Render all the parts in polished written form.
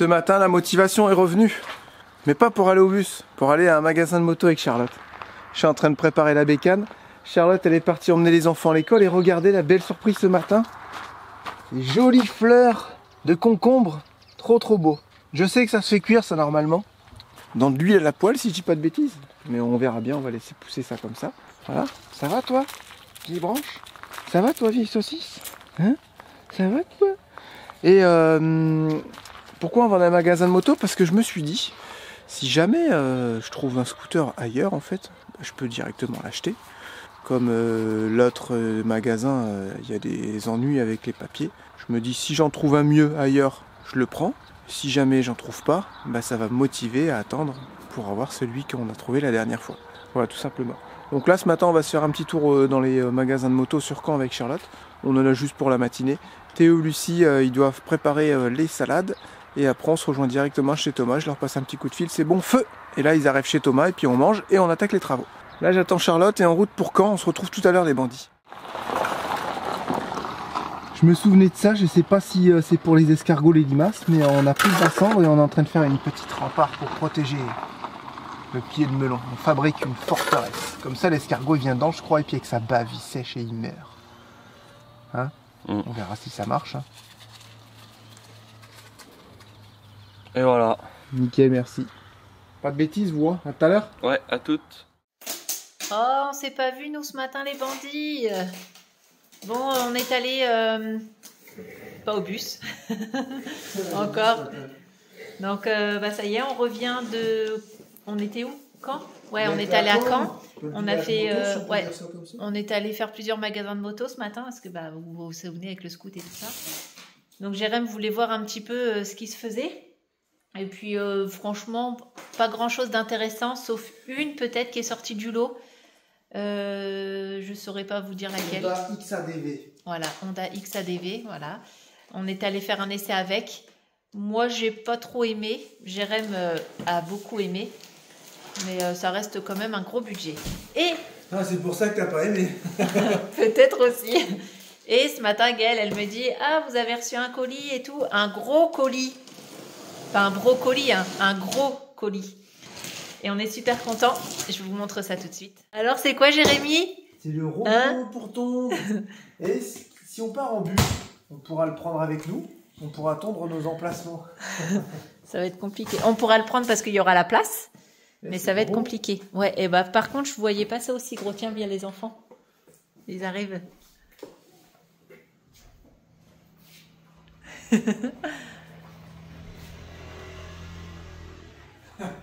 Ce matin, la motivation est revenue. Mais pas pour aller au bus, pour aller à un magasin de moto avec Charlotte. Je suis en train de préparer la bécane. Charlotte, elle est partie emmener les enfants à l'école et regardez la belle surprise ce matin. Des jolies fleurs de concombre. Trop beau. Je sais que ça se fait cuire ça normalement. Dans de l'huile à la poêle si je dis pas de bêtises. Mais on verra bien, on va laisser pousser ça comme ça. Voilà. Ça va toi, vieille branche? Ça va toi, vieille saucisse? Hein? Ça va toi? Et pourquoi on va dans un magasin de moto? Parce que je me suis dit, si jamais je trouve un scooter ailleurs en fait, je peux directement l'acheter. Comme l'autre magasin, il y a des ennuis avec les papiers. Je me dis, si j'en trouve un mieux ailleurs, je le prends. Si jamais j'en trouve pas, bah, ça va me motiver à attendre pour avoir celui qu'on a trouvé la dernière fois. Voilà, tout simplement. Donc là, ce matin, on va se faire un petit tour dans les magasins de moto sur Caen avec Charlotte. On en a juste pour la matinée. Théo et Lucie, ils doivent préparer les salades. Et après, on se rejoint directement chez Thomas. Je leur passe un petit coup de fil, c'est bon feu! Et là, ils arrivent chez Thomas et puis on mange et on attaque les travaux. Là, j'attends Charlotte et en route pour Caen. On se retrouve tout à l'heure, les bandits. Je me souvenais de ça, je sais pas si c'est pour les escargots, les limaces, mais on a pris de la cendre et on est en train de faire une petite rempart pour protéger le pied de melon. On fabrique une forteresse. Comme ça, l'escargot il vient dedans, je crois, et puis avec sa bave, il sèche et il meurt. Hein? On verra si ça marche. Hein. Et voilà. Nickel, merci. Pas de bêtises, vous, hein? À tout à l'heure? Ouais, à toutes. Oh, on s'est pas vu nous ce matin les bandits. Bon, on est allé pas au bus encore. Donc bah ça y est, on revient de. On était où? Caen? Ouais, on est allé à Caen. On a fait ouais, on est allé faire plusieurs magasins de moto ce matin parce que bah vous vous souvenez avec le scoot et tout ça. Donc Jérém voulait voir un petit peu ce qui se faisait. Et puis franchement, pas grand chose d'intéressant sauf une peut-être qui est sortie du lot. Je saurais pas vous dire laquelle. Honda XADV. Voilà, Honda XADV, voilà. On est allé faire un essai avec. Moi, j'ai pas trop aimé. Jérém a beaucoup aimé. Mais ça reste quand même un gros budget. Et... Ah, c'est pour ça que t'as pas aimé. Peut-être aussi. Et ce matin, Gaëlle, elle me dit, ah, vous avez reçu un colis et tout. Un gros colis. Pas un brocoli, hein, un gros colis. Et on est super contents. Je vous montre ça tout de suite. Alors, c'est quoi, Jérémy? C'est le robot pour ton... Et si on part en bus, on pourra le prendre avec nous. On pourra tondre nos emplacements. Ça va être compliqué. On pourra le prendre parce qu'il y aura la place. Mais ça va être compliqué. Ouais, et bah par contre, je voyais pas ça aussi gros. Tiens, bien les enfants. Ils arrivent.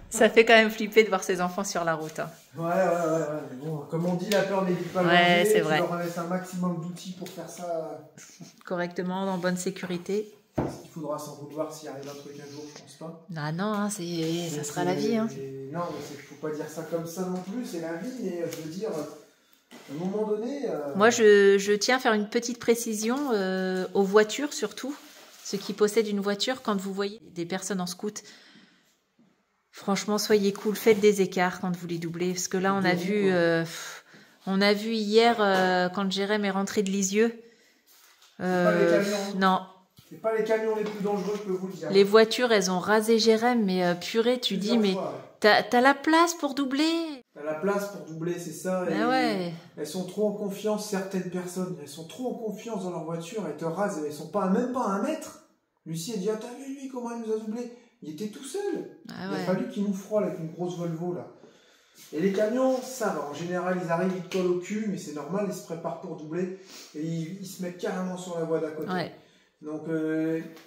Ça fait quand même flipper de voir ces enfants sur la route. Hein. Ouais. Bon, comme on dit, la peur n'évite pas le danger. C'est vrai. Tu leur laisses un maximum d'outils pour faire ça correctement, en bonne sécurité. Il faudra sans vouloir s'il arrive un truc un jour, je pense pas. Ah non, hein, ça sera la vie. Hein. Non, mais faut pas dire ça comme ça non plus, c'est la vie, mais je veux dire, à un moment donné... Moi, je tiens à faire une petite précision aux voitures surtout, ceux qui possèdent une voiture, quand vous voyez des personnes en scoot, franchement, soyez cool, faites des écarts quand vous les doublez, parce que là, on a vu hier, quand Jérém est rentré de Lisieux, non. C'est pas les camions les plus dangereux, je peux vous le dire. Les voitures, elles ont rasé Jérém, mais purée, tu dis, mais t'as la place pour doubler. T'as la place pour doubler, c'est ça. Ah ouais. Elles sont trop en confiance, certaines personnes. Elles sont trop en confiance dans leur voiture, elles te rasent, elles sont pas, même pas à 1 mètre. Lucie, elle dit, ah, t'as vu lui, comment il nous a doublé? Il était tout seul. Ah il a fallu qu'il nous frôle avec une grosse Volvo, là. Et les camions, ça va. En général, ils arrivent, ils te collent au cul, mais c'est normal, ils se préparent pour doubler. Et ils se mettent carrément sur la voie d'à côté. Ouais. Donc,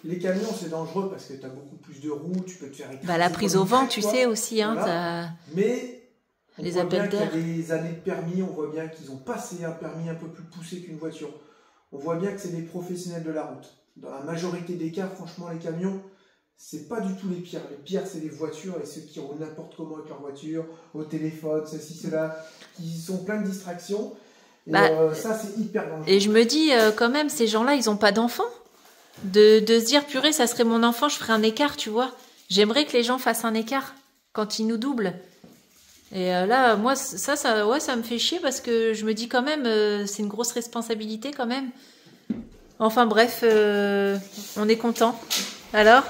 les camions, c'est dangereux parce que tu as beaucoup plus de roues, tu peux te faire écraser. Bah, la prise au vent, tu sais aussi. Hein, voilà. Mais on les voit appels bien qu'il y a des années de permis, on voit bien qu'ils ont passé un permis un peu plus poussé qu'une voiture. On voit bien que c'est des professionnels de la route. Dans la majorité des cas, franchement, les camions, c'est pas du tout les pires. Les pires, c'est les voitures et ceux qui roulent n'importe comment avec leur voiture, au téléphone, ceci, cela, qui sont plein de distractions. Et ça, c'est hyper dangereux. Et je me dis, quand même, ces gens-là, ils n'ont pas d'enfants. De se dire, purée, ça serait mon enfant, je ferais un écart, tu vois. J'aimerais que les gens fassent un écart quand ils nous doublent. Et là, moi, ça me fait chier parce que je me dis quand même, c'est une grosse responsabilité quand même. Enfin bref, on est content. Alors ?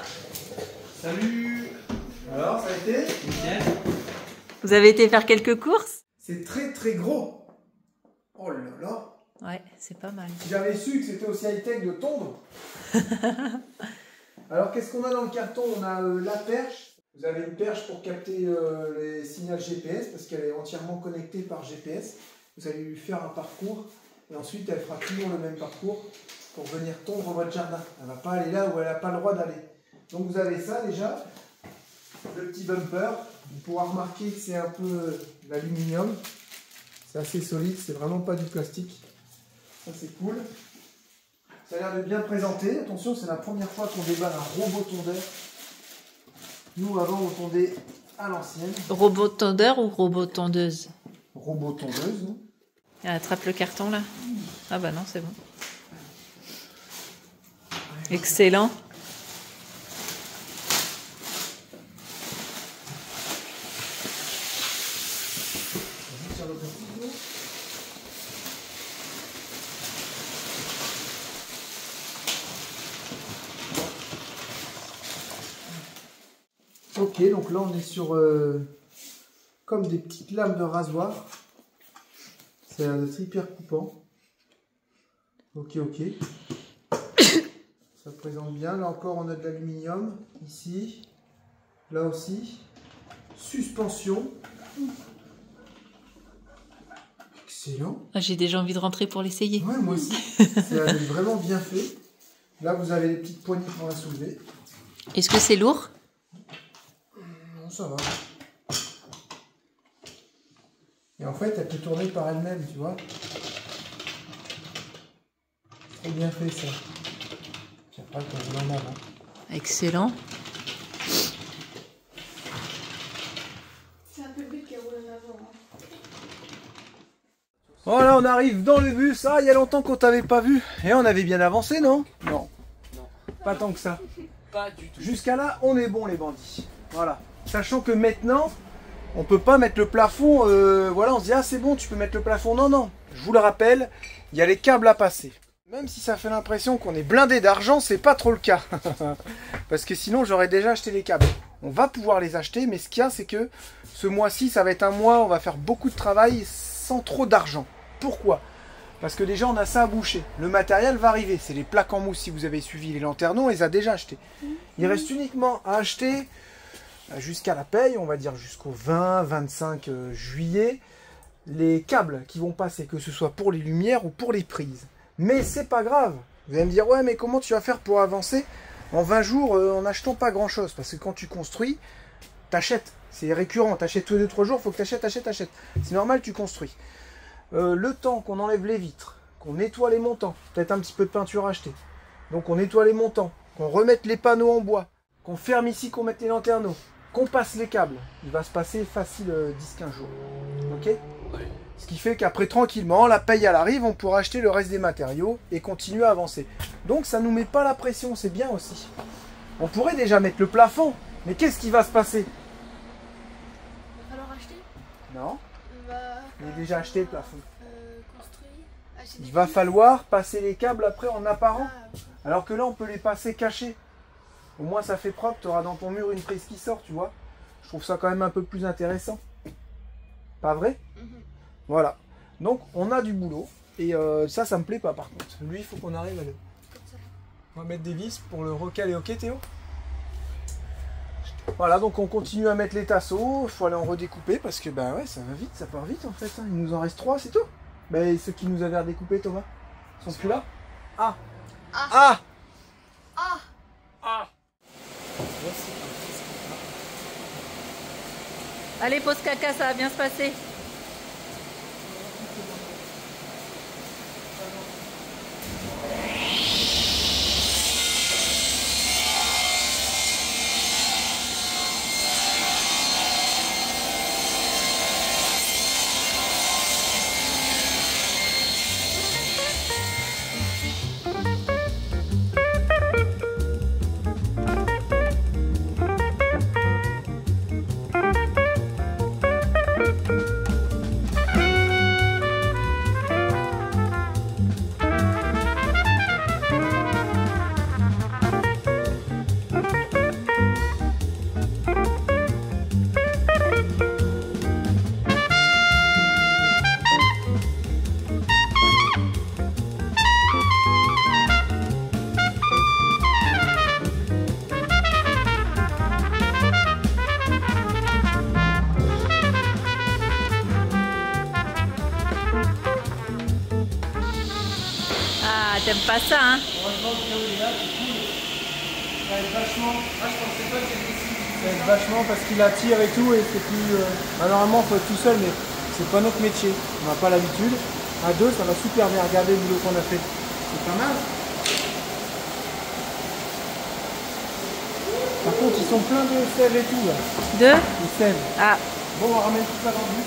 Salut. Alors, ça a été? Nickel. Vous avez été faire quelques courses? C'est très très gros. Oh là là. Ouais, c'est pas mal. Si j'avais su que c'était aussi high-tech de tondre. Alors, qu'est-ce qu'on a dans le carton? On a la perche. Vous avez une perche pour capter les signaux GPS parce qu'elle est entièrement connectée par GPS. Vous allez lui faire un parcours et ensuite elle fera toujours le même parcours pour venir tondre votre jardin. Elle ne va pas aller là où elle n'a pas le droit d'aller. Donc vous avez ça déjà, le petit bumper. Vous pourrez remarquer que c'est un peu d'aluminium. C'est assez solide, c'est vraiment pas du plastique. Ça c'est cool. Ça a l'air de bien présenter. Attention, c'est la première fois qu'on déballe un robot tondeur. Nous, avant, on tondait à l'ancienne. Robot tondeur ou robot tondeuse? Robot tondeuse, non? Elle attrape le carton là. Ah bah non, c'est bon. Excellent. Ok, donc là on est sur comme des petites lames de rasoir. C'est un hyper coupant. Ok, ok. Ça présente bien. Là encore on a de l'aluminium. Ici. Là aussi. Suspension. Excellent. Ah, j'ai déjà envie de rentrer pour l'essayer. Ouais, moi aussi. C'est vraiment bien fait. Là vous avez les petites poignées pour la soulever. Est-ce que c'est lourd? Non, ça va. Et en fait, elle peut tourner par elle-même, tu vois. Trop bien fait, ça. Puis après, quand je l'en avant. Excellent. C'est un peu vite qu'elle roule en avant. Voilà, on arrive dans le bus. Ah, il y a longtemps qu'on t'avait pas vu. Et on avait bien avancé, non? Non. Non. Pas tant que ça. Pas du tout. Jusqu'à là, on est bon, les bandits. Voilà. Sachant que maintenant, on peut pas mettre le plafond. Voilà, on se dit, ah, c'est bon, tu peux mettre le plafond. Non, non. Je vous le rappelle, il y a les câbles à passer. Même si ça fait l'impression qu'on est blindé d'argent, c'est pas trop le cas. Parce que sinon, j'aurais déjà acheté les câbles. On va pouvoir les acheter, mais ce qu'il y a, c'est que ce mois-ci, ça va être un mois, on va faire beaucoup de travail sans trop d'argent. Pourquoi? Parce que déjà, on a ça à boucher. Le matériel va arriver. C'est les plaques en mousse, si vous avez suivi les lanterneaux, on les a déjà achetés. Il reste uniquement à acheter jusqu'à la paye, on va dire jusqu'au 20-25 juillet, les câbles qui vont passer, que ce soit pour les lumières ou pour les prises. Mais c'est pas grave. Vous allez me dire, ouais, mais comment tu vas faire pour avancer en 20 jours en achetant pas grand chose? Parce que quand tu construis, t'achètes. C'est récurrent, t'achètes tous les 2-3 jours, il faut que t'achètes. C'est normal, tu construis. Le temps qu'on enlève les vitres, qu'on nettoie les montants, peut-être un petit peu de peinture achetée. Donc on nettoie les montants, qu'on remette les panneaux en bois, qu'on ferme ici, qu'on mette les lanterneaux, qu'on passe les câbles. Il va se passer facile 10-15 jours. Ok? Ouais. Ce qui fait qu'après, tranquillement, la paye elle arrive, on pourra acheter le reste des matériaux et continuer à avancer. Donc ça ne nous met pas la pression, c'est bien aussi. On pourrait déjà mettre le plafond, mais qu'est-ce qui va se passer? Il va falloir acheter. Non, On va il est déjà acheté le plafond. construire. Acheter des Il va fils. falloir passer les câbles après en apparent. Ah, Alors que là, on peut les passer cachés. Au moins, ça fait propre. Tu auras dans ton mur une prise qui sort, tu vois. Je trouve ça quand même un peu plus intéressant. Pas vrai? Voilà. Donc, on a du boulot. Et ça me plaît pas, par contre. Lui, il faut qu'on arrive à le... comme ça. On va mettre des vis pour le recaler. Ok, Théo? Voilà, donc on continue à mettre les tasseaux. Il faut aller en redécouper parce que, bah ouais, ça va vite, ça part vite en fait. Hein. Il nous en reste 3, c'est tout. Mais ceux qui nous avaient redécoupés, Thomas, sont plus là? Ah! Ah. Ah! Ah. Ah. Allez, pause caca, ça va bien se passer. t'aimes pas ça, hein? Heureusement que Théo est là, c'est cool. Ça aide vachement. Ah, je pensais pas que ça aide vachement parce qu'il attire et tout et c'est plus. Normalement, il faut être tout seul, mais c'est pas notre métier. On n'a pas l'habitude. À deux, ça va super bien. Regardez le boulot qu'on a fait. C'est pas mal. Par contre, ils sont pleins de sève et tout là. Deux? De sève. Ah, Bon, on ramène tout ça dans le bus.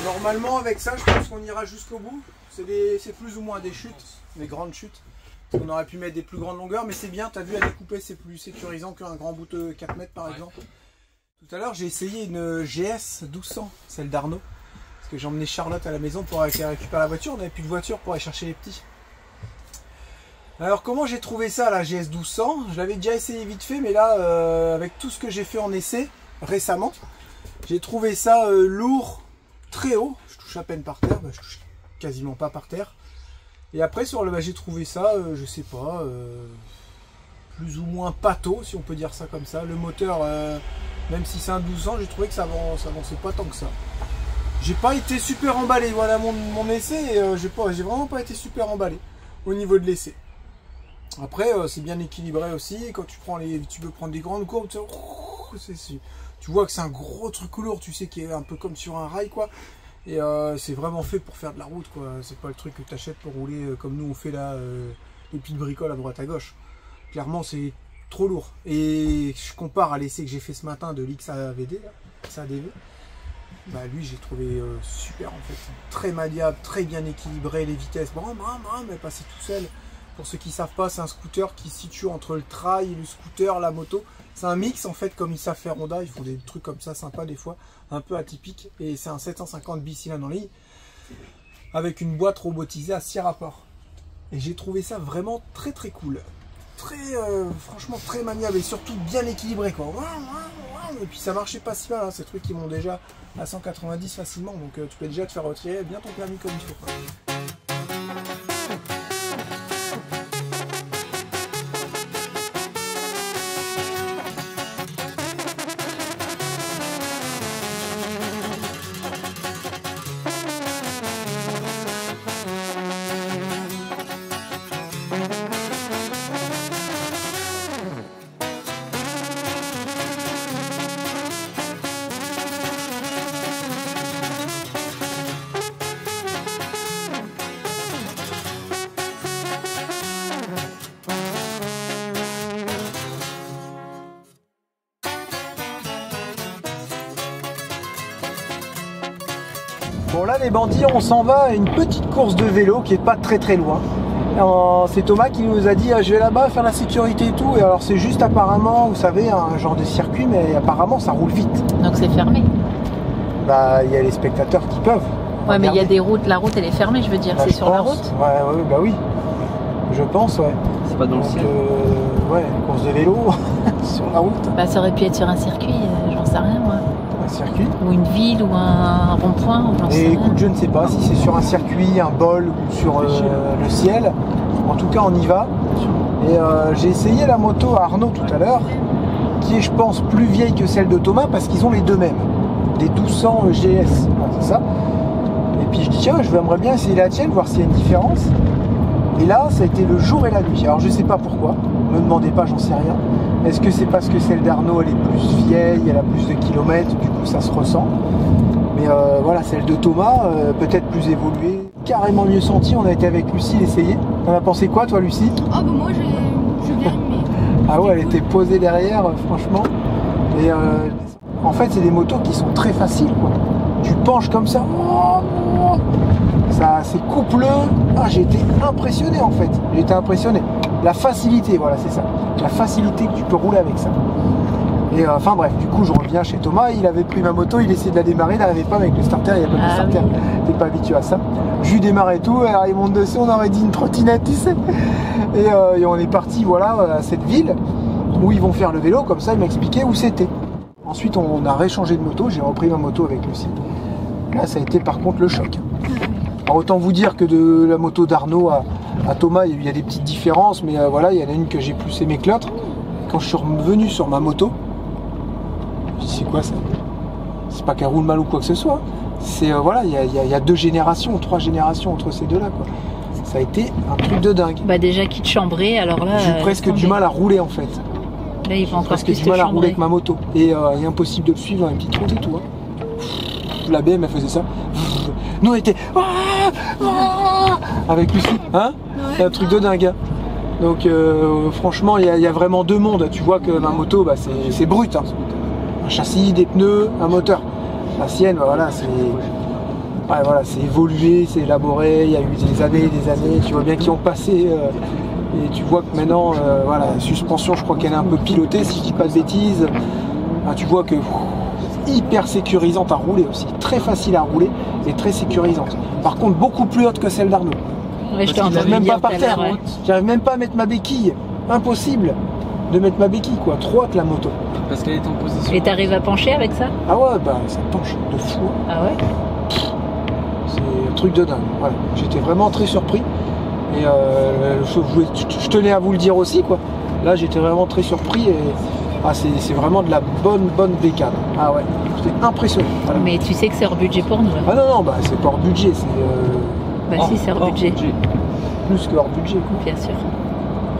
Normalement, avec ça, je pense qu'on ira jusqu'au bout. C'est plus ou moins des chutes, des grandes chutes. On aurait pu mettre des plus grandes longueurs, mais c'est bien, tu as vu, à découper, c'est plus sécurisant qu'un grand bout de 4 mètres par exemple. Tout à l'heure, j'ai essayé une GS 1200, celle d'Arnaud. Parce que j'ai emmené Charlotte à la maison pour récupérer la voiture. On n'avait plus de voiture pour aller chercher les petits. Alors, comment j'ai trouvé ça, la GS 1200? Je l'avais déjà essayé vite fait, mais là, avec tout ce que j'ai fait en essai récemment, j'ai trouvé ça lourd, très haut. Je touche à peine par terre, je touche quasiment pas par terre. Et après, sur le j'ai trouvé ça, je sais pas, plus ou moins pâteau, si on peut dire ça comme ça. Le moteur, même si c'est un 1200, j'ai trouvé que ça avançait pas tant que ça. J'ai pas été super emballé, voilà mon essai, j'ai vraiment pas été super emballé au niveau de l'essai. Après, c'est bien équilibré aussi, quand tu peux prendre des grandes courbes, tu vois que c'est un gros truc lourd, tu sais, qui est un peu comme sur un rail, quoi. Et c'est vraiment fait pour faire de la route, quoi. C'est pas le truc que tu achètes pour rouler comme nous on fait là, les petites bricoles à droite à gauche. Clairement, c'est trop lourd. Et je compare à l'essai que j'ai fait ce matin de l'XAVD, XADV. Bah lui, j'ai trouvé super en fait. Très maniable, très bien équilibré, les vitesses, mais passé tout seul. Pour ceux qui ne savent pas, c'est un scooter qui se situe entre le trail, le scooter, la moto. C'est un mix en fait, comme ils savent faire Honda, ils font des trucs comme ça sympas des fois, un peu atypiques. Et c'est un 750 bicylindres en ligne, avec une boîte robotisée à 6 rapports. Et j'ai trouvé ça vraiment très très cool. Franchement très maniable et surtout bien équilibré, quoi. Et puis ça marchait pas si mal, hein. Ces trucs qui vont déjà à 190 facilement, donc tu peux déjà te faire retirer bien ton permis comme il faut, quoi. Bon là les bandits, on s'en va à une petite course de vélo qui est pas très très loin. C'est Thomas qui nous a dit je vais là-bas faire la sécurité et tout. Et alors c'est juste apparemment, vous savez, un genre de circuit, mais apparemment ça roule vite. donc c'est fermé. Bah il y a les spectateurs qui peuvent. Ouais, mais il y a des routes, la route elle est fermée, je veux dire, Bah, c'est sur la route. Ouais, bah oui. Je pense, ouais. C'est pas dans le ciel. Ouais, course de vélo sur la route. Bah ça aurait pu être sur un circuit, j'en sais rien moi. Un circuit. Ou une ville ou un rond-point, ou j'en sais Et rien. écoute, je ne sais pas si c'est sur un circuit, un bol ou sur le ciel. En tout cas, on y va. Et j'ai essayé la moto à Arnaud tout à l'heure, qui est, je pense, plus vieille que celle de Thomas parce qu'ils ont les deux mêmes. Des 1200 GS, c'est ça. Et puis je dis, tiens, j'aimerais bien essayer la tienne, voir s'il y a une différence. Et là, ça a été le jour et la nuit. Alors je sais pas pourquoi, ne me demandez pas, j'en sais rien. Est-ce que c'est parce que celle d'Arnaud elle est plus vieille, elle a plus de kilomètres, du coup ça se ressent. Mais voilà, celle de Thomas, peut-être plus évoluée, carrément mieux sentie. On a été avec Lucie l'essayer. T'en as pensé quoi toi, Lucie? Oh bah moi j'ai bien aimé. Ah ouais, elle était posée derrière, franchement. Et en fait, c'est des motos qui sont très faciles, quoi. Tu penches comme ça. Ça, c'est coupleux. Ah, j'ai été impressionné en fait. J'ai été impressionné. La facilité, voilà, c'est ça. La facilité que tu peux rouler avec ça. Et enfin bref, du coup, je reviens chez Thomas. Il avait pris ma moto, il essayait de la démarrer, il n'arrivait pas avec le starter. Il n'y a pas de starter. Oui. T'es pas habitué à ça. Je lui démarre et tout. Alors il monte dessus, on aurait dit une trottinette, tu sais. Et on est parti, voilà, à cette ville où ils vont faire le vélo. Comme ça, il m'a expliqué où c'était. Ensuite, on a réchangé de moto. J'ai repris ma moto avec Lucie. Là, ça a été par contre le choc. Alors, autant vous dire que de la moto d'Arnaud à Thomas, il y a des petites différences, mais voilà, il y en a une que j'ai plus aimée que l'autre. Quand je suis revenu sur ma moto, quoi ça? C'est pas qu'elle roule mal ou quoi que ce soit. C'est voilà, il y a 2 générations, 3 générations entre ces deux-là, quoi. Ça a été un truc de dingue. Bah déjà quitte chambrer, alors là. J'ai presque du mal à rouler en fait. Là, il va encore Presque plus du te mal à rouler chambrer. avec ma moto. Et impossible de le suivre dans les petites routes et tout. Hein. La BM elle faisait ça. Nous on était avec Lucie, hein? C'est un truc de dingue. Hein. Donc franchement il y a vraiment 2 mondes. Tu vois que ma moto bah, c'est brut. Hein. Un châssis, des pneus, un moteur. La sienne, bah, voilà, c'est. Ouais, voilà, c'est évolué, c'est élaboré, il y a eu des années, tu vois bien qu'ils ont passé, et tu vois que maintenant, voilà, la suspension, je crois qu'elle est un peu pilotée, si je dis pas de bêtises. Ah, tu vois que hyper sécurisante à rouler aussi, très facile à rouler et très sécurisante. Par contre, beaucoup plus haute que celle d'Arnaud. Ouais, je t'ai J'arrive entendu même dire pas tout à par terre, l'heure, ouais. j'arrive même pas à mettre ma béquille, impossible de mettre ma béquille, quoi, trop haute la moto. Parce qu'elle est en position. Et t'arrives à pencher avec ça? Ah ouais, bah ça penche de fou. Hein. Ah ouais? C'est un truc de dingue. Voilà. J'étais vraiment très surpris. Et je tenais à vous le dire aussi, quoi. Là, j'étais vraiment très surpris. Et ah, c'est vraiment de la bonne bécane. Ah ouais, j'étais impressionné. Voilà. Mais tu sais que c'est hors budget pour nous. Hein. Ah non, bah c'est pas hors budget. C'est Bah si, c'est hors budget. plus que hors budget. Quoi. Bien sûr.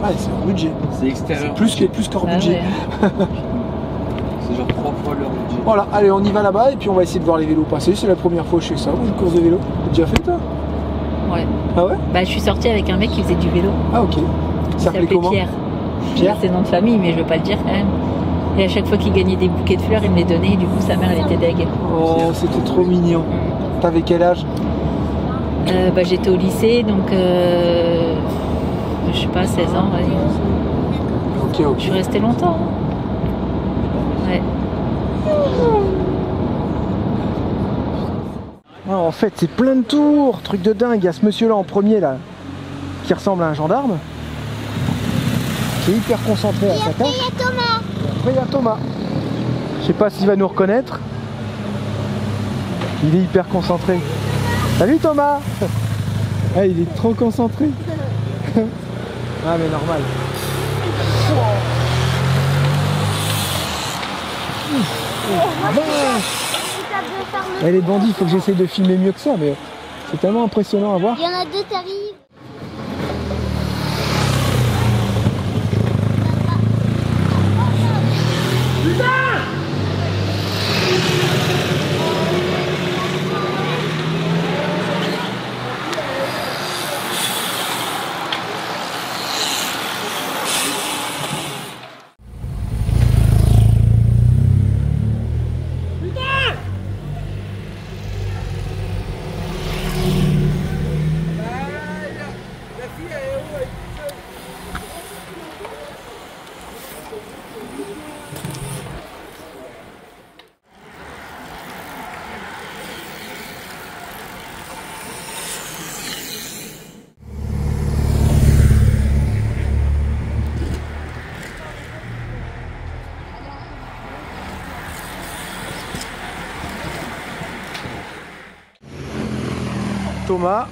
Ouais, c'est hors budget. C'est extérieur. Plus qu'hors Ah budget. ouais. C'est genre 3 fois leur budget. Voilà, allez, on y va là-bas et puis on va essayer de voir les vélos passer. C'est la première fois que je fais ça, une course de vélo. T'as déjà fait, toi? Ouais. Ah ouais? Bah je suis sortie avec un mec qui faisait du vélo. Ah ok. Il Ça s'appelait s'appelait comment? Pierre. Pierre? C'est nom de famille, mais je veux pas le dire quand même. Et à chaque fois qu'il gagnait des bouquets de fleurs, il me les donnait. Et du coup, sa mère, elle était deg. Oh, c'était trop mignon. T'avais quel âge? Bah j'étais au lycée, donc je sais pas, 16 ans. Ouais. Ok. Je suis restée longtemps. Ouais. Ah, en fait, c'est plein de tours, truc de dingue. Il y a ce monsieur-là en premier, là, qui ressemble à un gendarme, qui est hyper concentré à sa tâche. Et après, il y a Thomas. Je sais pas s'il va nous reconnaître. Il est hyper concentré. Salut Thomas. Ah, il est trop concentré. Ah, mais normal. Eh, les bandits, il faut que j'essaie de filmer mieux que ça, mais c'est tellement impressionnant à voir. Il y en a 2, t'arrives. Thomas.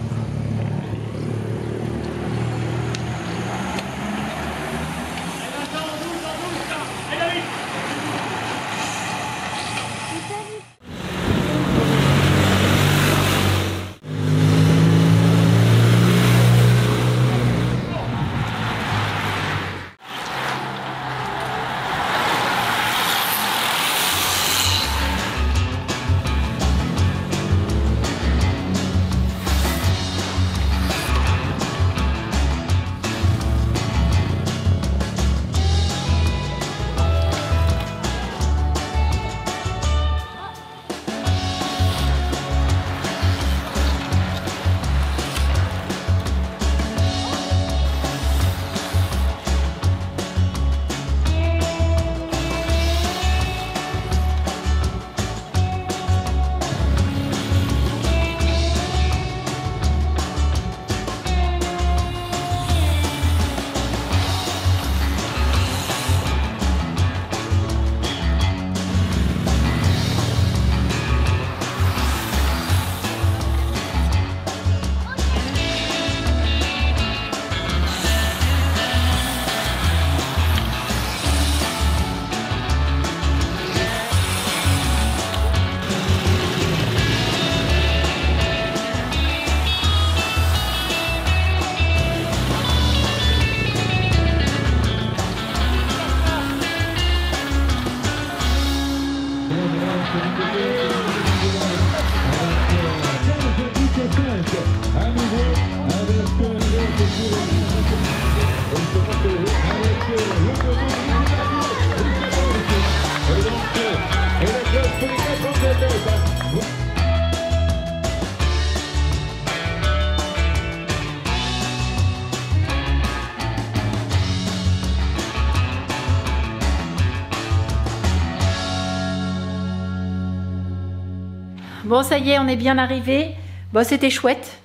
Bon, ça y est, on est bien arrivé. Bon, c'était chouette.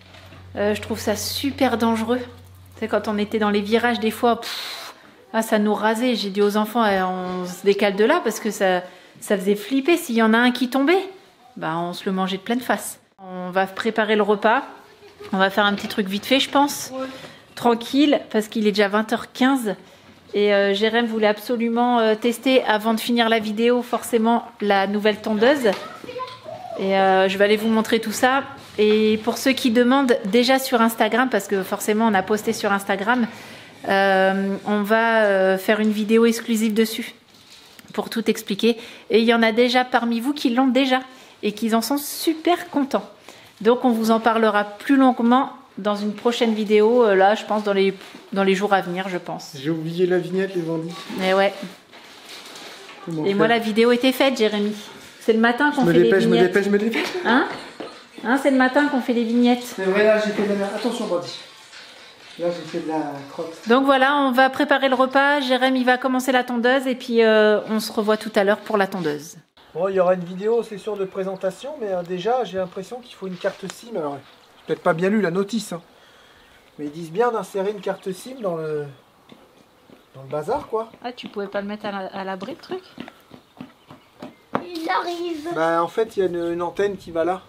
Je trouve ça super dangereux. Tu sais, quand on était dans les virages, des fois, ça nous rasait. J'ai dit aux enfants, on se décale de là parce que ça faisait flipper. S'il y en a un qui tombait, bah, on se le mangeait de pleine face. On va préparer le repas. On va faire un petit truc vite fait, je pense. Ouais. Tranquille, parce qu'il est déjà 20h15. Et Jérém voulait absolument tester, avant de finir la vidéo, forcément, la nouvelle tondeuse. Et je vais aller vous montrer tout ça. Et pour ceux qui demandent déjà sur Instagram, parce que forcément on a posté sur Instagram, on va faire une vidéo exclusive dessus pour tout expliquer. Et il y en a déjà parmi vous qui l'ont déjà et qui en sont super contents. Donc on vous en parlera plus longuement dans une prochaine vidéo, là je pense dans les jours à venir, je pense. J'ai oublié la vignette, les vendis. Et ouais. Et moi la vidéo était faite, Jérémy. C'est le matin qu'on fait les vignettes. Je me dépêche. Hein, c'est le matin qu'on fait les vignettes. C'est vrai, là j'ai fait de la... Attention, bandit. Là j'ai fait de la crotte. Donc voilà, on va préparer le repas. Jérém, il va commencer la tondeuse et puis on se revoit tout à l'heure pour la tondeuse. Bon, il y aura une vidéo, c'est sûr, de présentation, mais déjà j'ai l'impression qu'il faut une carte SIM. Alors, j'ai peut-être pas bien lu la notice, hein. Mais ils disent bien d'insérer une carte SIM dans le bazar, quoi. Ah, tu pouvais pas le mettre à l'abri, le truc? Il arrive. Bah en fait, il y a une antenne qui va là.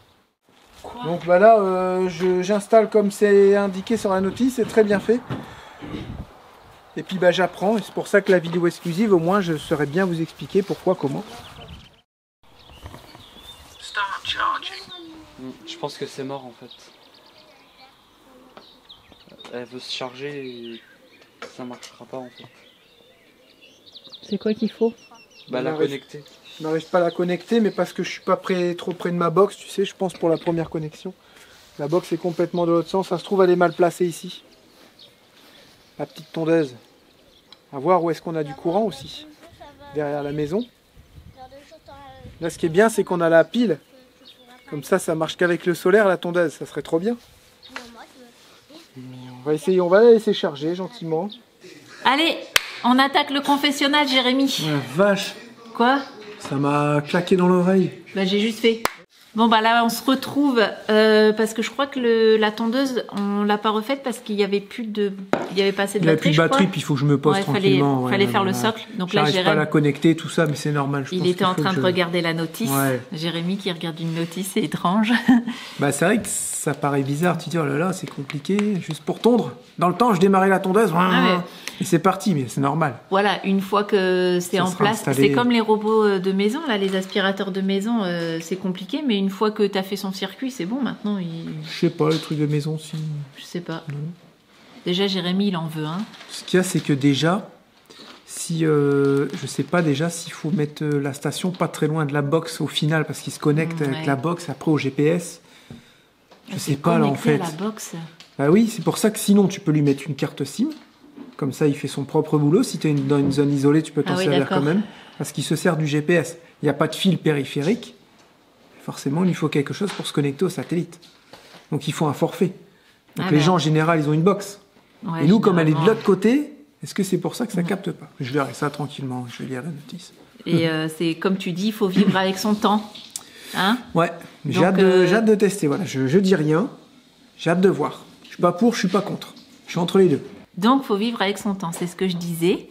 Quoi? Donc bah là, j'installe comme c'est indiqué sur la notice, c'est très bien fait. Et puis bah j'apprends, et c'est pour ça que la vidéo exclusive, au moins je saurais bien vous expliquer pourquoi, comment. Je pense que c'est mort en fait. Elle veut se charger et ça marchera pas en fait. C'est quoi qu'il faut? Bah la connecter. Je n'arrive pas à la connecter, mais parce que je suis pas trop près de ma box, tu sais, je pense pour la première connexion. La box est complètement de l'autre sens, ça se trouve elle est mal placée ici. La petite tondeuse. À voir où est-ce qu'on a du courant aussi. Derrière la maison. Là ce qui est bien c'est qu'on a la pile. Comme ça marche qu'avec le solaire la tondeuse, ça serait trop bien. On va la laisser charger gentiment. Allez, on attaque le confessionnal, Jérémy. La vache. Quoi? Ça m'a claqué dans l'oreille. Bah j'ai juste fait. Bon bah là on se retrouve parce que je crois que la tondeuse on l'a pas refaite parce qu'il y avait plus de, il y avait pas assez de batterie. Il n'y a plus de batterie, puis il faut que je me pose tranquillement. Fallait faire le socle. Donc là Jérémy pas à la connecter, tout ça, mais c'est normal. Il était en train de regarder la notice. Ouais. Jérémy qui regarde une notice, c'est étrange. Bah c'est vrai que ça paraît bizarre. Tu te dis oh là là c'est compliqué, juste pour tondre. Dans le temps je démarrais la tondeuse. Et c'est parti, mais c'est normal. Voilà, une fois que c'est en place, c'est comme les robots de maison, là, les aspirateurs de maison, c'est compliqué, mais une fois que tu as fait son circuit, c'est bon, maintenant. Je sais pas, le truc de maison, si. Je sais pas. Non. Déjà, Jérémy, il en veut un. Ce qu'il y a, c'est que déjà, si je sais pas déjà s'il faut mettre la station pas très loin de la box au final, parce qu'il se connecte avec la box après au GPS. Je sais pas, là, en fait. À la box. Bah oui, c'est pour ça que sinon, tu peux lui mettre une carte SIM. Comme ça, il fait son propre boulot. Si tu es dans une zone isolée, tu peux t'en servir quand même. Parce qu'il se sert du GPS. Il n'y a pas de fil périphérique. Forcément, il lui faut quelque chose pour se connecter au satellite. Donc, il faut un forfait. Donc, les gens, en général, ils ont une box. Ouais, et nous, comme elle est de l'autre côté, est-ce que c'est pour ça que ça capte pas? Je verrai ça tranquillement. Je vais lire la notice. Et c'est comme tu dis, il faut vivre avec son temps. Hein? Ouais. J'ai hâte de tester. Voilà. Je dis rien. J'ai hâte de voir. Je suis pas pour, je suis pas contre. Je suis entre les deux. Donc, il faut vivre avec son temps, c'est ce que je disais.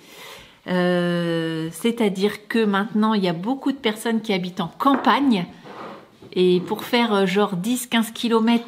C'est-à-dire que maintenant, il y a beaucoup de personnes qui habitent en campagne. Et pour faire genre 10-15 km,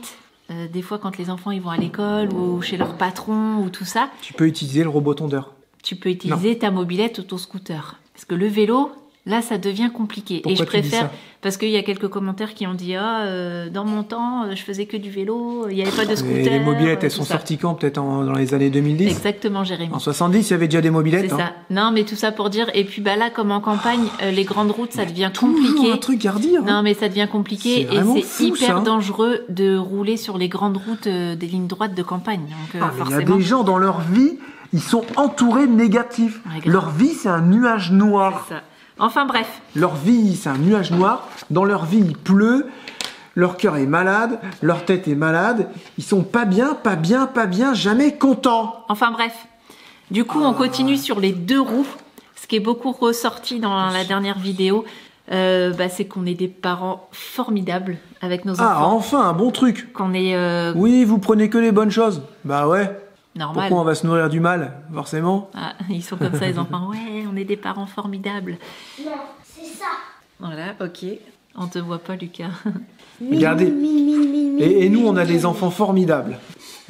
des fois quand les enfants ils vont à l'école ou chez leur patron ou tout ça... Tu peux utiliser le robot tondeur. Tu peux utiliser ta mobilette autoscooter. Parce que le vélo... Là, ça devient compliqué. Pourquoi et je préfère, ça parce qu'il y a quelques commentaires qui ont dit dans mon temps, je faisais que du vélo, il n'y avait pas de scooter. Et les mobilettes, elles sont sorties quand? Peut-être dans les années 2010? Exactement, Jérémy. En 70, il y avait déjà des mobilettes. C'est ça. Non, mais tout ça pour dire, et puis là, comme en campagne, les grandes routes, ça devient compliqué. Un truc à redire. Non, mais ça devient compliqué et c'est hyper dangereux de rouler sur les grandes routes des lignes droites de campagne. Donc, forcément. Il y a des gens dans leur vie, ils sont entourés de négatifs. Leur vie, c'est un nuage noir. C'est ça. Enfin bref. Leur vie, c'est un nuage noir. Dans leur vie, il pleut. Leur cœur est malade. Leur tête est malade. Ils sont pas bien, pas bien, pas bien, jamais contents. Enfin bref. Du coup, on continue sur les deux roues. Ce qui est beaucoup ressorti dans la dernière vidéo. C'est qu'on est des parents formidables avec nos Ah, enfants. enfin, un bon truc. Qu'on est Oui, vous prenez que les bonnes choses. Bah ouais. normal. Pourquoi on va se nourrir du mal, forcément? Ah, ils sont comme ça, les enfants. Ouais, on est des parents formidables. Non, c'est ça. Voilà, ok. On te voit pas, Lucas. Regardez. Et nous, on a des enfants formidables.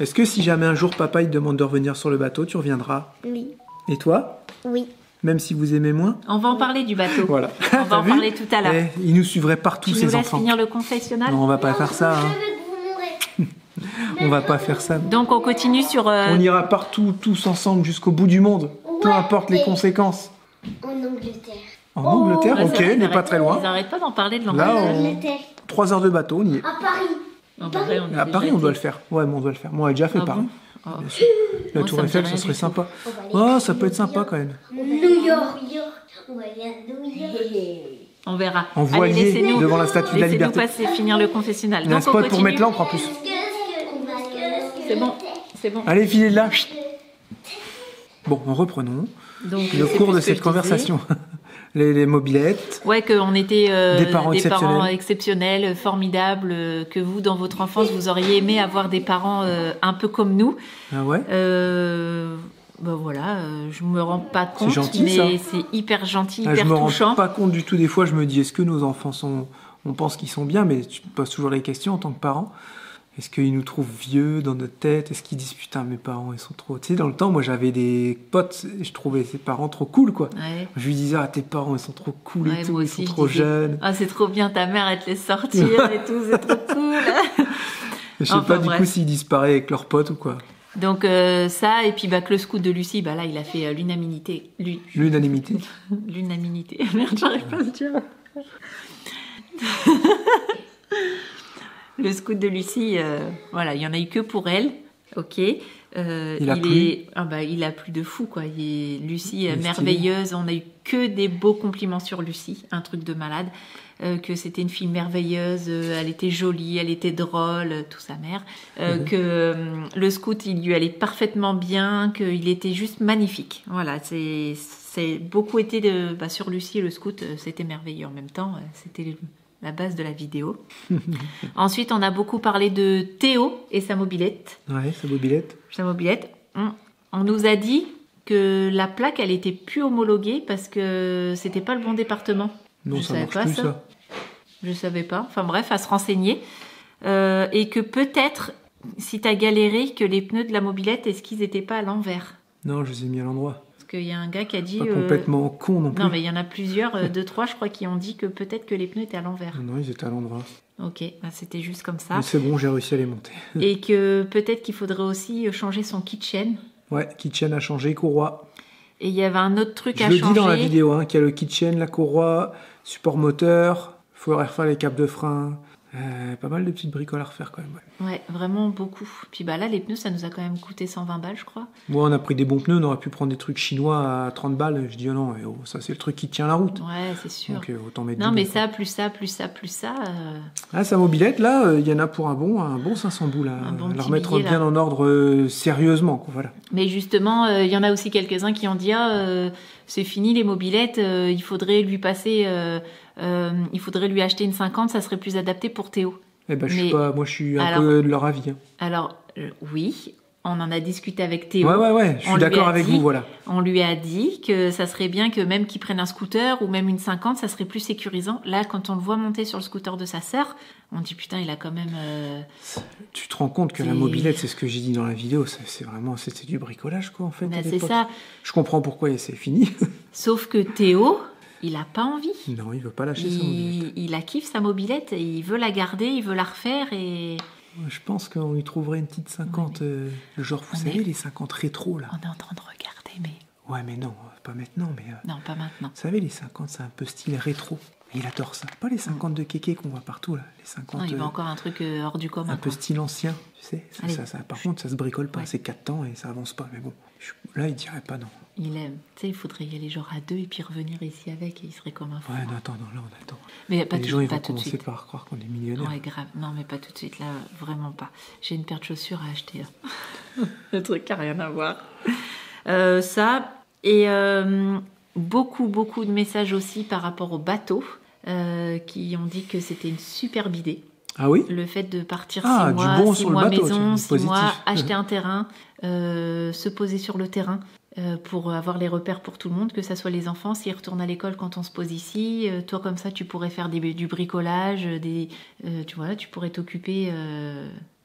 Est-ce que si jamais un jour papa il te demande de revenir sur le bateau, tu reviendras? Oui. Et toi? Oui. Même si vous aimez moins? On va en parler du bateau. Voilà. On va T'as en vu? parler tout à l'heure. Eh, ils nous suivraient partout, Tu nous ces laisses enfants. finir le confessionnal? Non, on va pas faire ça. Je Hein. vais vous montrer. On va pas faire ça. Donc on continue sur... On ira partout, tous ensemble, jusqu'au bout du monde. Peu Ouais, importe les et- conséquences. En Angleterre. En Angleterre, Ouais, ok, c'est vrai, n'est ils pas arrêtent- très loin. Ils arrêtent pas d'en parler de Là, l'Angleterre. on- Angleterre. 3 heures de bateau, on y est. À Paris. Non, bah, vrai, on est À déjà Paris, on doit le été. faire. Ouais, mais on doit le faire. Moi, on l'a déjà fait Ah par bon Oh. Bien sûr. La Moi, Tour ça me Eiffel, dit ça rien serait du sympa. On va aller Oh, ça peut être sympa quand même. New York. On va aller à New York. On verra. En Allez, voilier laissez-nous- devant la Statue de la laissez-nous Liberté. passer, finir le confessionnal. Il y a un Donc, on spot pour continue. mettre l'encre en plus. C'est bon, c'est bon. Allez, filez de là. Bon, reprenons Donc, le c'est cours plus de ce que cette je conversation. Les mobilettes. Ouais, qu'on était Des parents exceptionnels, formidables, que vous, dans votre enfance, vous auriez aimé avoir des parents un peu comme nous. Ah ouais? Voilà, je me rends pas compte, gentil, mais ça. c'est hyper gentil, Ah, hyper je me touchant. rends pas compte du tout. Des fois, je me dis, est-ce que nos enfants sont... On pense qu'ils sont bien, mais tu te poses toujours les questions en tant que parent. Est-ce qu'ils nous trouvent vieux dans notre tête? Est-ce qu'ils disent, putain, mes parents, ils sont trop... Tu sais, dans le temps, moi, j'avais des potes, et je trouvais ses parents trop cool, quoi. Ouais. Je lui disais, ah, tes parents, ils sont trop cool Ouais, et tout, moi ils aussi, sont je trop disais, jeunes. Ah, c'est trop bien, ta mère, elle te laisse sortir et tout, c'est trop cool. Je sais Enfin, pas, du bref. coup, s'ils disparaissent avec leurs potes ou quoi. Donc ça, et puis que le scout de Lucie, là, il a fait l'unanimité. L'unanimité. L'unanimité. Merde, j'arrive pas à le dire. Le scout de Lucie, il y en a eu que pour elle. Ok. Il a plu. Il a plu de fou, quoi. Lucie, est merveilleuse. On a eu que des beaux compliments sur Lucie. Un truc de malade. Que c'était une fille merveilleuse, elle était jolie, elle était drôle, tout sa mère. Que le scout, il lui allait parfaitement bien, qu'il était juste magnifique. Voilà, c'est beaucoup été sur Lucie, le scout, c'était merveilleux en même temps. C'était la base de la vidéo. Ensuite, on a beaucoup parlé de Théo et sa mobilette. Ouais, sa mobilette. On nous a dit que la plaque, elle était plus homologuée parce que c'était pas le bon département. Non, Je ça savais marche pas plus, ça. ça. Je savais pas. Enfin bref, à se renseigner. Et que peut-être, si tu as galéré, que les pneus de la mobilette, est-ce qu'ils étaient pas à l'envers? Non, je les ai mis à l'endroit. Parce qu'il y a un gars qui a dit... Pas complètement con non plus. Non, mais il y en a plusieurs, 2, 3, je crois, qui ont dit que peut-être que les pneus étaient à l'envers. Non, ils étaient à l'endroit. Ok, c'était juste comme ça. Mais c'est bon, j'ai réussi à les monter. Et que peut-être qu'il faudrait aussi changer son kitchen. Ouais, kitchen a changé, courroie. Et il y avait un autre truc Je à le changer. dis dans la vidéo, hein, qu'il y a le kitchen, la courroie, support moteur, il faudrait refaire les câbles de frein. Pas mal de petites bricoles à refaire quand même. Ouais. Ouais, vraiment beaucoup. Puis là, les pneus, ça nous a quand même coûté 120 balles, je crois. Moi, on a pris des bons pneus, on aurait pu prendre des trucs chinois à 30 balles. Je dis, oh non, ça c'est le truc qui tient la route. Ouais, c'est sûr. Donc autant mettre Non, du mais bon, ça, plus ça, plus ça, plus ça. Ah, sa mobilette, là, il y en a pour un bon 500 boules. Un bon à la petit remettre billet, bien là. en ordre sérieusement. Quoi, voilà. Mais justement, il y en a aussi quelques-uns qui ont dit c'est fini les mobilettes, il faudrait lui passer, il faudrait lui acheter une 50, ça serait plus adapté pour Théo. Eh ben, Mais- moi, je suis un alors- peu de leur avis. Hein. Alors, oui, on en a discuté avec Théo. Ouais, je On suis lui d'accord a avec dit- vous, voilà. On lui a dit que ça serait bien que même qu'il prenne un scooter ou même une 50, ça serait plus sécurisant. Là, quand on le voit monter sur le scooter de sa sœur, on dit putain, il a quand même... Tu te rends compte que la C'est- mobilette, c'est ce que j'ai dit dans la vidéo, c'est vraiment c'est du bricolage, quoi, en fait. Ben, à c'est l'époque. ça. Je comprends pourquoi c'est fini. Sauf que Théo, il a pas envie. Non, il veut pas lâcher sa mobilette. Il a kiffé sa mobilette, et il veut la garder, il veut la refaire et Je pense qu'on lui trouverait une petite 50, genre, vous On savez, est- les 50 rétro, là. on est en train de regarder, mais Ouais, mais non, pas maintenant, mais... non, pas maintenant. Vous savez, les 50, c'est un peu style rétro. Et il adore ça. Pas les 50 de kéké qu'on voit partout, là. Les 50 Non, il veut encore un truc hors du commun. un peu quoi. style ancien, tu sais. Allez. Par contre, ça se bricole pas. Ouais. C'est 4 temps et ça avance pas. Mais bon, là, il dirait pas non. Il aime. Tu sais, il faudrait y aller genre à 2 et puis revenir ici avec et il serait comme un fou. Ouais, non, attends, non, là, on attend. Mais pas les tout, gens, ils pas vont tout de commencer suite. par croire qu'on est millionnaire. Ouais, grave. Non, mais pas tout de suite, là, vraiment pas. J'ai une paire de chaussures à acheter, là. Le truc n'a rien à voir. Ça, et beaucoup de messages aussi par rapport au bateau. qui ont dit que c'était une superbe idée. Ah oui? Le fait de partir Ah, 6 du mois, bon 6 sur le mois bateau, maison, c'est 6 mois, positif. acheter un terrain, se poser sur le terrain pour avoir les repères pour tout le monde, que ça soit les enfants, s'ils retournent à l'école quand on se pose ici. Toi, comme ça, tu pourrais faire du bricolage, tu vois, tu pourrais t'occuper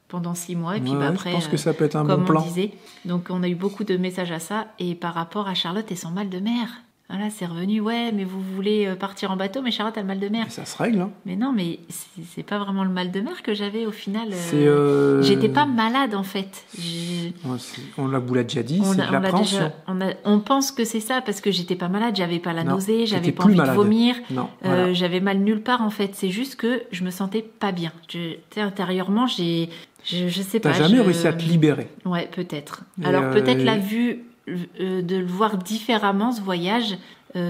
pendant 6 mois. Et puis Ouais, après, je pense que ça peut être un comme bon plan. on disait, donc on a eu beaucoup de messages à ça. Et par rapport à Charlotte et son mal de mer, voilà, c'est revenu, ouais, mais vous voulez partir en bateau, mais Charlotte a le mal de mer. Mais ça se règle, hein. Mais non, mais c'est pas vraiment le mal de mer que j'avais au final. C'est, J'étais pas malade en fait. On l'a déjà dit, c'est de l'a l'appréhension. on pense que c'est ça parce que j'étais pas malade, j'avais pas la Non, nausée, j'avais t'étais pas plus envie malade. de vomir, Non, voilà. j'avais mal nulle part en fait. C'est juste que je me sentais pas bien. Tu sais, intérieurement, je sais pas. T'as jamais réussi à te libérer. Ouais, peut-être. Et Alors peut-être la vue de le voir différemment ce voyage.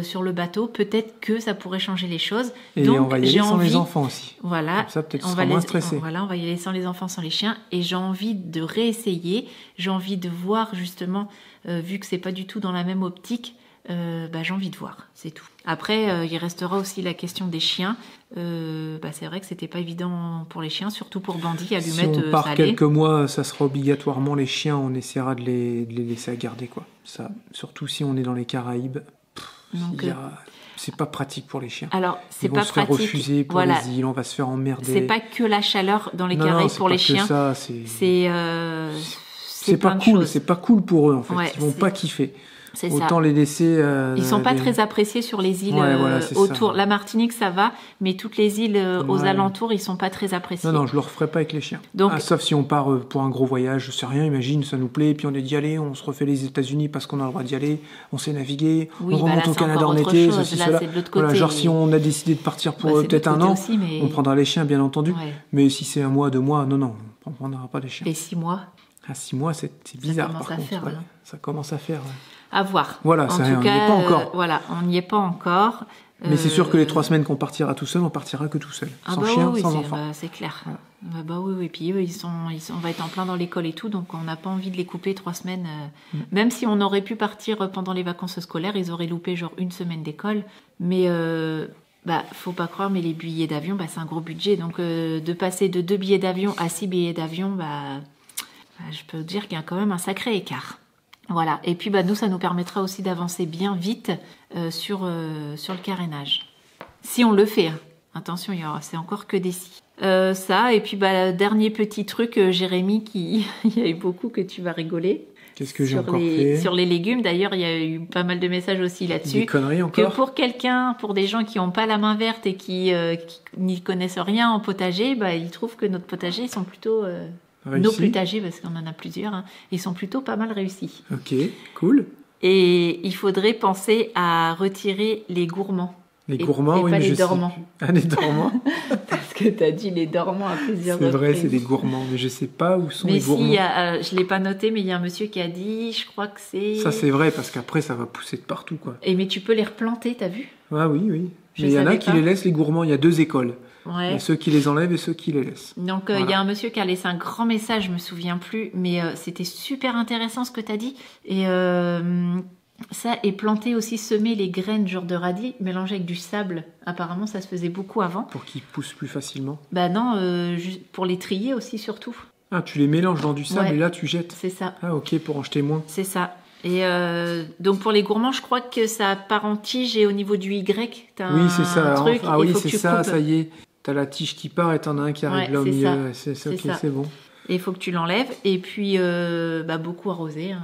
Sur le bateau, peut-être que ça pourrait changer les choses. Et donc, on va y aller sans les enfants aussi. Voilà. Comme ça, peut-être on tu va seras moins stressé. Voilà, on va y aller sans les enfants, sans les chiens. Et j'ai envie de réessayer. J'ai envie de voir justement, vu que c'est pas du tout dans la même optique, j'ai envie de voir, c'est tout. Après, il restera aussi la question des chiens. C'est vrai que c'était pas évident pour les chiens, surtout pour Bandy, à lui Si mettre on part ça allait. quelques mois, ça sera obligatoirement les chiens, on essaiera de les laisser à garder, quoi. Ça, surtout si on est dans les Caraïbes. Donc, c'est pas pratique pour les chiens. alors, c'est Ils vont pas se faire pratique. refuser pour Voilà. les îles, on va se faire emmerder. C'est pas que la chaleur dans les Non, Caraïbes c'est pour pas les que chiens. ça, c'est plein pas de cool, choses. c'est pas cool pour eux en fait. Ouais, Ils vont c'est- pas kiffer. C'est Autant ça. les laisser. Ils sont pas les- très appréciés sur les îles Ouais, voilà, c'est autour. ça. La Martinique, ça va, mais toutes les îles aux Ouais. alentours, ils sont pas très appréciés. Non, je le referai pas avec les chiens. Donc- Sauf si on part pour un gros voyage, je sais rien, imagine, ça nous plaît, puis on est d'y aller, on se refait les États-Unis parce qu'on a le droit d'y aller, on sait naviguer, Oui, on bah remonte là, au c'est Canada encore en autre été, chose. ceci, Là, cela. c'est de l'autre Voilà, côté. genre si on a décidé de partir pour Bah, c'est de peut-être l'autre un an, côté aussi, mais- on prendra les chiens, bien entendu. Ouais. Mais si c'est 1 mois, 2 mois, non, on prendra pas les chiens. Et 6 mois, À 6 mois, c'est bizarre commence par à contre. faire, ouais. là. Ça commence à faire. Ouais. à voir. Voilà, en ça, tout on n'y cas, est pas encore. voilà, on n'y est pas encore. Mais c'est sûr que les 3 semaines qu'on partira tout seul, on partira que tout seul. Sans chien, oui, sans c'est, enfant. c'est clair. Voilà. Oui. Puis eux, on va être en plein dans l'école et tout, donc on n'a pas envie de les couper 3 semaines. Même si on aurait pu partir pendant les vacances scolaires, ils auraient loupé genre 1 semaine d'école. Mais faut pas croire, mais les billets d'avion, c'est un gros budget. Donc de passer de 2 billets d'avion à 6 billets d'avion, je peux dire qu'il y a quand même un sacré écart. Voilà. Et puis nous, ça nous permettra aussi d'avancer bien vite sur le carénage. Si on le fait, hein. Attention, c'est encore que des si. Ça, et puis dernier petit truc, Jérémy, il y a eu beaucoup que tu vas rigoler. Qu'est-ce que j'ai encore fait? Sur les légumes, d'ailleurs, il y a eu pas mal de messages aussi là-dessus. Des conneries Que encore? pour des gens qui n'ont pas la main verte et qui n'y connaissent rien en potager, ils trouvent que notre potager, ils sont plutôt... Réussi. nos potagers, parce qu'on en a plusieurs, hein, ils sont plutôt pas mal réussis. Ok, cool. Et il faudrait penser à retirer les gourmands. Les Et- gourmands, et oui, pas mais les je sais dormants. plus. Ah, les dormants. Parce que tu as dit les dormants à plusieurs C'est vrai, reprises. c'est des gourmands, mais je sais pas où sont Mais les si, gourmands. je l'ai pas noté, mais il y a un monsieur qui a dit, je crois que c'est... Ça, c'est vrai, parce qu'après, ça va pousser de partout, quoi. Mais tu peux les replanter, t'as vu? Ah oui. Je Mais il y en a savais qui pas. les laissent, les gourmands. Il y a 2 écoles. Il y Ouais. a ceux qui les enlèvent et ceux qui les laissent. Donc il y a un monsieur qui a laissé un grand message, je me souviens plus, mais c'était super intéressant ce que tu as dit. Et ça, et planter aussi, semer les graines genre de radis mélangées avec du sable. Apparemment, ça se faisait beaucoup avant. Pour qu'ils poussent plus facilement. Non, pour les trier aussi surtout. Ah, tu les mélanges dans du sable Ouais. et là, tu jettes. C'est ça, Ah, ok, pour en jeter moins. c'est ça. Et donc pour les gourmands, je crois que ça part en tige et au niveau du Y, t'as Oui, c'est ça. un truc, Ah il oui, faut que c'est tu ça, coupes. ça y est. T'as la tige qui part et t'en as un qui arrive Ouais, là au c'est milieu. ça. C'est C'est ok, ça. c'est bon. Et il faut que tu l'enlèves. Et puis, beaucoup arroser, hein,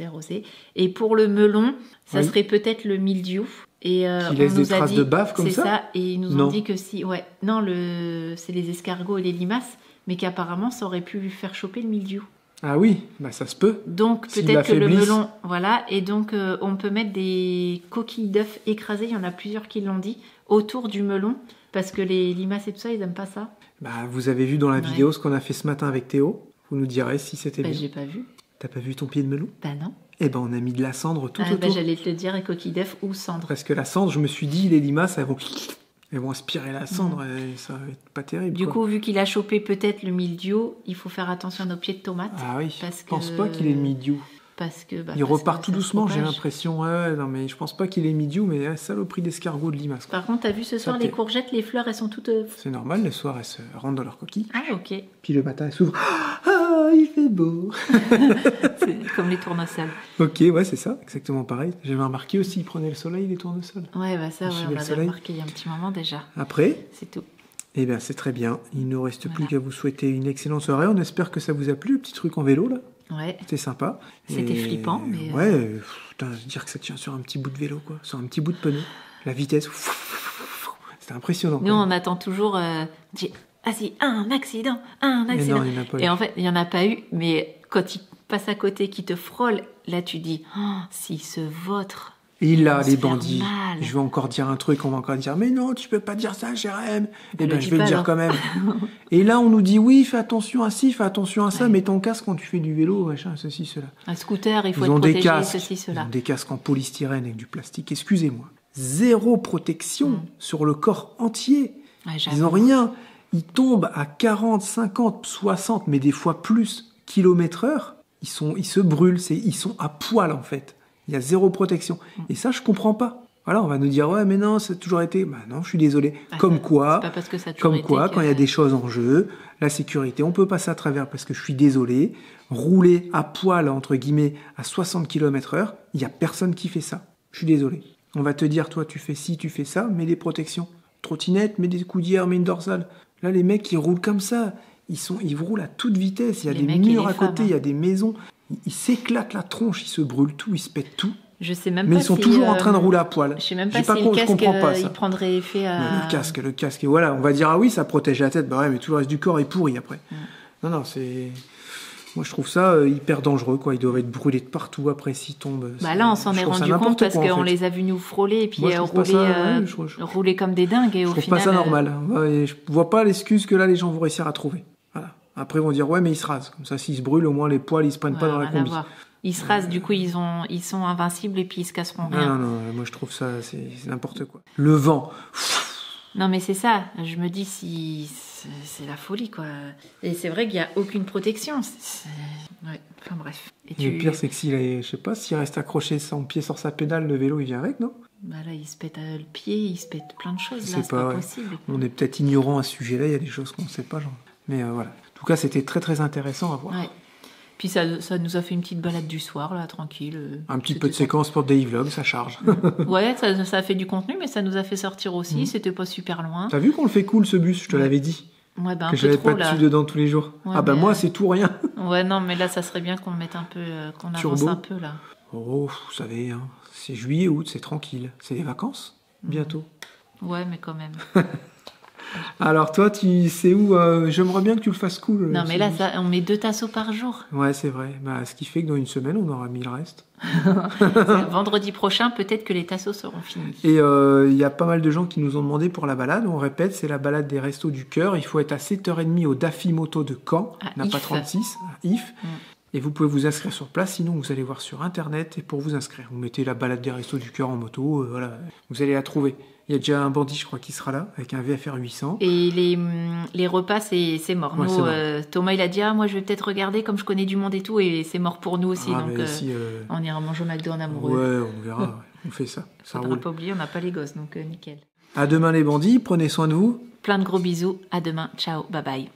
arroser. Et pour le melon, ça Oui. serait peut-être le mildiou. Et, Qui laisse on des nous a traces dit, de bave comme c'est ça Et ils nous Non. ont dit que si... Ouais, non, c'est les escargots et les limaces. Mais qu'apparemment, ça aurait pu lui faire choper le mildiou. Ah oui, ça se peut. Donc, S'il peut-être que le l'affaiblisse. melon... Voilà. Et donc, on peut mettre des coquilles d'œufs écrasées. Il y en a plusieurs qui l'ont dit. Autour du melon. Parce que les limaces et tout ça, ils n'aiment pas ça. Vous avez vu dans la Ouais. vidéo ce qu'on a fait ce matin avec Théo. Vous nous direz si c'était bien. J'ai pas vu. T'as pas vu ton pied de melon? Non. Eh ben, on a mis de la cendre tout autour. J'allais te le dire, coquilles d'œufs ou cendre. Parce que la cendre, je me suis dit, les limaces, elles vont aspirer la cendre et ça va être pas terrible. Du quoi. coup, vu qu'il a chopé peut-être le mildiou, il faut faire attention à nos pieds de tomates. Ah oui, parce je pense que- pas qu'il ait le mildiou. Parce que, Il parce repart que tout ça se doucement, j'ai propage. l'impression. Ouais, non, mais je pense pas qu'il est midi, mais saloperie d'escargot de limace. Par contre, t'as vu ce soir, Ça les t'est- courgettes, les fleurs, elles sont toutes... C'est normal, le soir, elles se rentrent dans leur coquille. Ah, ok. Puis le matin, elles s'ouvrent. Ah, il fait beau. C'est comme les tournesols. Ok, ouais, c'est ça, exactement pareil. J'avais remarqué aussi, ils prenaient le soleil, les tournesols. Ouais, bah ça, Le ouais, ciel on et le l'avait soleil. remarqué il y a un petit moment déjà. Après, C'est tout. eh bien, c'est très bien. Il ne nous reste plus Voilà. qu'à vous souhaiter une excellente soirée. On espère que ça vous a plu, le petit truc en vélo, là. Ouais. C'était sympa. C'était Et flippant, mais, Ouais, putain, je veux dire que ça tient sur un petit bout de vélo, quoi. Sur un petit bout de pneu. La vitesse. C'était impressionnant. Nous, on attend toujours... Vas-y, un accident. Mais non, il n'y en a pas Et eu. en fait, il n'y en a pas eu, mais quand il passe à côté, qui te frôle, là, tu dis, oh, s'il se vautre... Et là, vont les se faire bandits. mal. Je vais encore dire un truc, on va encore dire, mais non, tu peux pas dire ça, Jérém. Eh le ben, dis je vais le pas, dire alors. quand même. Et là, on nous dit, oui, fais attention à ci, fais attention à ça, Ouais. mets ton casque quand tu fais du vélo, machin, ceci, cela. Un scooter, il faut Ils être ont des protégé, casques. ceci, Ils cela. ont des casques en polystyrène avec du plastique. Excusez-moi. Zéro protection Mm. sur le corps entier. Ouais, Ils j'avoue. n'ont rien. Ils tombent à 40, 50, 60, mais des fois plus km/h. Ils se brûlent. Ils sont à poil, en fait. Il y a zéro protection. Et ça, je comprends pas. Voilà, on va nous dire, ouais, mais non, ça a toujours été. Bah non, je suis désolé. Ah, Comme c'est quoi, pas parce que ça a toujours comme été quoi, que- quand il y a des choses en jeu, la sécurité, on peut passer à travers parce que je suis désolé. Rouler à poil, entre guillemets, à 60 km/h, il y a personne qui fait ça. Je suis désolé. On va te dire, toi, tu fais ci, tu fais ça, mets des protections. Trottinette, mets des coudières, mets une dorsale. Là, les mecs, ils roulent comme ça. Ils roulent à toute vitesse. Il y a Les des mecs et murs les à côté, femmes, il y a des maisons. Ils s'éclatent la tronche, ils se brûlent tout, ils se pètent tout. Je sais même Mais pas ils sont si, toujours en train de rouler à poil. Je sais même J'ai pas si le je casque, comprends pas il ça. prendrait effet à... Mais le casque, et voilà, on va dire, ah oui, ça protège la tête, bah ouais, mais tout le reste du corps est pourri après. Non, c'est... Moi, je trouve ça hyper dangereux, quoi. Ils doivent être brûlés de partout après s'ils tombent. Bah là, on s'en Je est trouve ça rendu compte n'importe parce quoi, en qu'on fait. les a vus nous frôler et puis Moi, je trouve pas rouler, ça- ouais, je- rouler comme des dingues. Et Je au trouve final, pas ça normal. Ouais, je vois pas l'excuse que là, les gens vont réussir à trouver. Voilà. Après, ils vont dire, ouais, mais ils se rasent. Comme ça, s'ils se brûlent, au moins, les poils, ils se prennent pas dans la rien à combi. voir. Ils se rasent, du coup, ils sont invincibles et puis ils se casseront rien. Non, moi, je trouve ça, c'est n'importe quoi. Le vent. Non, mais c'est ça. Je me dis si c'est la folie, quoi. Et c'est vrai qu'il n'y a aucune protection. Ouais. Enfin bref. Et Et le pire, c'est que je sais pas, s'il reste accroché son pied sur sa pédale, le vélo, il vient avec, non? Bah là, il se pète le pied, il se pète plein de choses. Je Là, sais c'est pas pas, ouais. possible. On est peut-être ignorant à ce sujet-là, il y a des choses qu'on ne sait pas, genre. Mais voilà. En tout cas, c'était très très intéressant à voir. Ouais. Puis ça nous a fait une petite balade du soir, là, tranquille. Un petit C'était peu de séquence pour Daily Vlog, ça charge. Ouais, ça a fait du contenu, mais ça nous a fait sortir aussi. C'était pas super loin. T'as vu qu'on le fait cool ce bus, je te Ouais. l'avais dit. Ouais, bah un Que peu j'avais trop, pas là. dessus dedans tous les jours. Ouais, Ah bah mais, moi, c'est tout rien. Ouais, non, mais là, ça serait bien qu'on mette un peu, qu'on avance Turbo. un peu, là. Oh, vous savez, hein, c'est juillet, août, c'est tranquille. C'est les vacances, bientôt. Ouais, mais quand même. Alors toi, tu sais où j'aimerais bien que tu le fasses cool. Non, ce mais là, bus. on met 2 tasseaux par jour. Ouais, c'est vrai. Bah, ce qui fait que dans une semaine, on aura mis le reste. Vendredi prochain, peut-être que les tasseaux seront finis. Et il y a pas mal de gens qui nous ont demandé pour la balade. On répète, c'est la balade des Restos du Cœur. Il faut être à 7h30 au Daffy Moto de Caen, À n'a pas If. 36, à If. Et vous pouvez vous inscrire sur place, sinon vous allez voir sur internet. Et pour vous inscrire, vous mettez la balade des Restos du Cœur en moto, voilà, vous allez la trouver. Il y a déjà un bandit, je crois, qui sera là, avec un VFR 800. Et les repas, c'est mort. Ouais, Nous, c'est mort. Thomas, il a dit, moi, je vais peut-être regarder, comme je connais du monde et tout, et c'est mort pour nous aussi. Ah, donc, mais si, on ira manger au McDo en amoureux. ouais, on verra, ouais, on fait ça. Ça Faudra roule. pas oublier, on n'a pas les gosses, donc nickel. À demain les bandits, prenez soin de vous. Plein de gros bisous. À demain. Ciao. Bye bye.